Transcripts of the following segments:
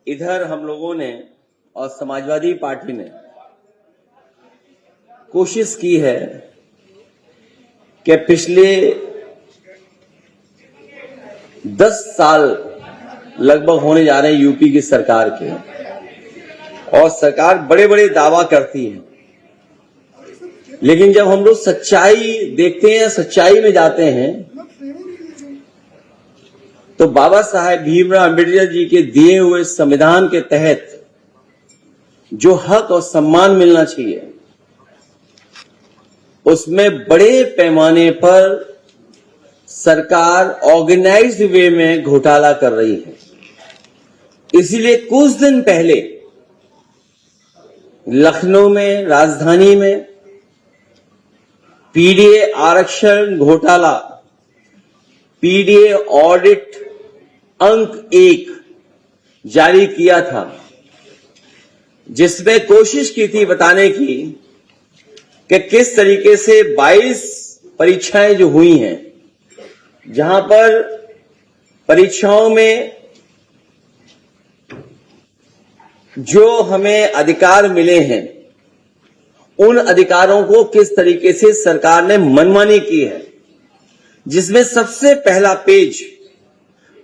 इधर हम लोगों ने और समाजवादी पार्टी ने कोशिश की है कि पिछले 10 साल लगभग होने जा रहे हैं यूपी की सरकार के, और सरकार बड़े बड़े दावा करती है, लेकिन जब हम लोग सच्चाई देखते हैं, सच्चाई में जाते हैं, तो बाबा साहेब भीमराव अम्बेडकर जी के दिए हुए संविधान के तहत जो हक और सम्मान मिलना चाहिए, उसमें बड़े पैमाने पर सरकार ऑर्गेनाइज्ड वे में घोटाला कर रही है। इसीलिए कुछ दिन पहले लखनऊ में, राजधानी में पीडीए आरक्षण घोटाला, पीडीए ऑडिट अंक 1 जारी किया था, जिसमें कोशिश की थी बताने की कि किस तरीके से 22 परीक्षाएं जो हुई हैं, जहां पर परीक्षाओं में जो हमें अधिकार मिले हैं, उन अधिकारों को किस तरीके से सरकार ने मनमानी की है, जिसमें सबसे पहला पेज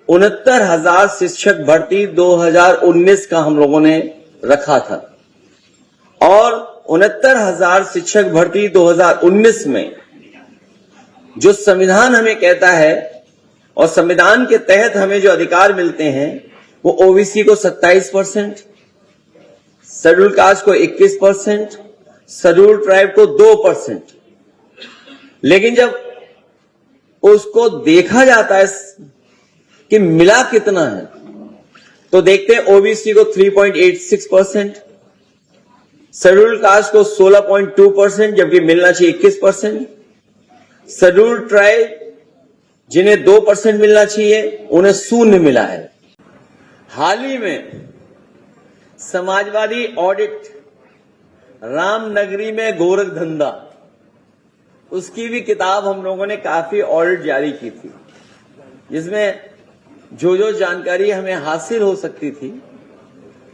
69,000 शिक्षक भर्ती 2019 का हम लोगों ने रखा था, और 69,000 शिक्षक भर्ती 2019 में जो संविधान हमें कहता है और संविधान के तहत हमें जो अधिकार मिलते हैं, वो ओबीसी को 27%, शेड्यूल कास्ट को 21%, शेड्यूल ट्राइब को 2%। लेकिन जब उसको देखा जाता है कि मिला कितना है, तो देखते हैं ओबीसी को 3.86%, शेड्यूल कास्ट को 16.2%, जबकि मिलना चाहिए 21%, शेड्यूल ट्राइब जिन्हें 2% मिलना चाहिए, उन्हें 0 मिला है। हाल ही में समाजवादी ऑडिट रामनगरी में गोरख धंधा, उसकी भी किताब हम लोगों ने काफी ऑडिट जारी की थी, जिसमें जो जानकारी हमें हासिल हो सकती थी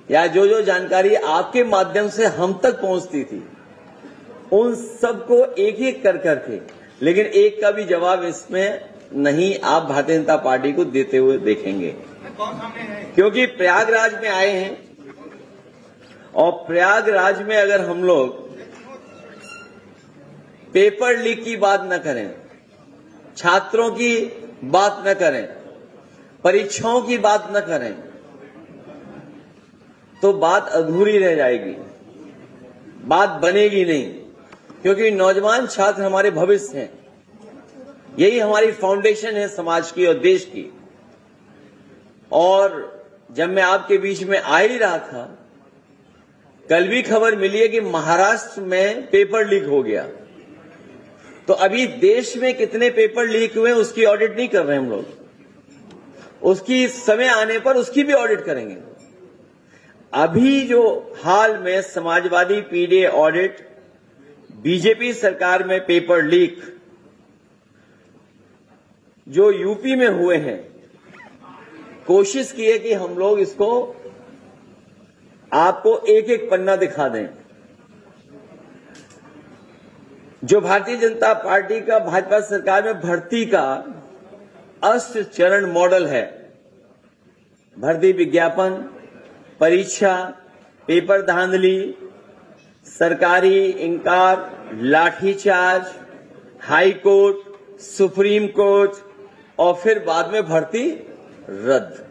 या जो जानकारी आपके माध्यम से हम तक पहुंचती थी, उन सबको एक एक कर करके, लेकिन एक का भी जवाब इसमें नहीं आप भारतीय जनता पार्टी को देते हुए देखेंगे, क्योंकि प्रयागराज में आए हैं, और प्रयागराज में अगर हम लोग पेपर लीक की बात न करें, छात्रों की बात न करें, परीक्षाओं की बात न करें, तो बात अधूरी रह जाएगी, बात बनेगी नहीं, क्योंकि नौजवान छात्र हमारे भविष्य हैं, यही हमारी फाउंडेशन है समाज की और देश की। और जब मैं आपके बीच में आ ही रहा था, कल भी खबर मिली है कि महाराष्ट्र में पेपर लीक हो गया। तो अभी देश में कितने पेपर लीक हुए उसकी ऑडिट नहीं कर रहे हम लोग, उसकी समय आने पर उसकी भी ऑडिट करेंगे। अभी जो हाल में समाजवादी पीडीए ऑडिट, बीजेपी सरकार में पेपर लीक जो यूपी में हुए हैं, कोशिश की है कि हम लोग इसको आपको एक एक पन्ना दिखा दें। जो भारतीय जनता पार्टी का भाजपा सरकार में भर्ती का 8 चरण मॉडल है, भर्ती विज्ञापन, परीक्षा, पेपर धांधली, सरकारी इंकार, लाठीचार्ज, हाई कोर्ट, सुप्रीम कोर्ट, और फिर बाद में भर्ती रद्द।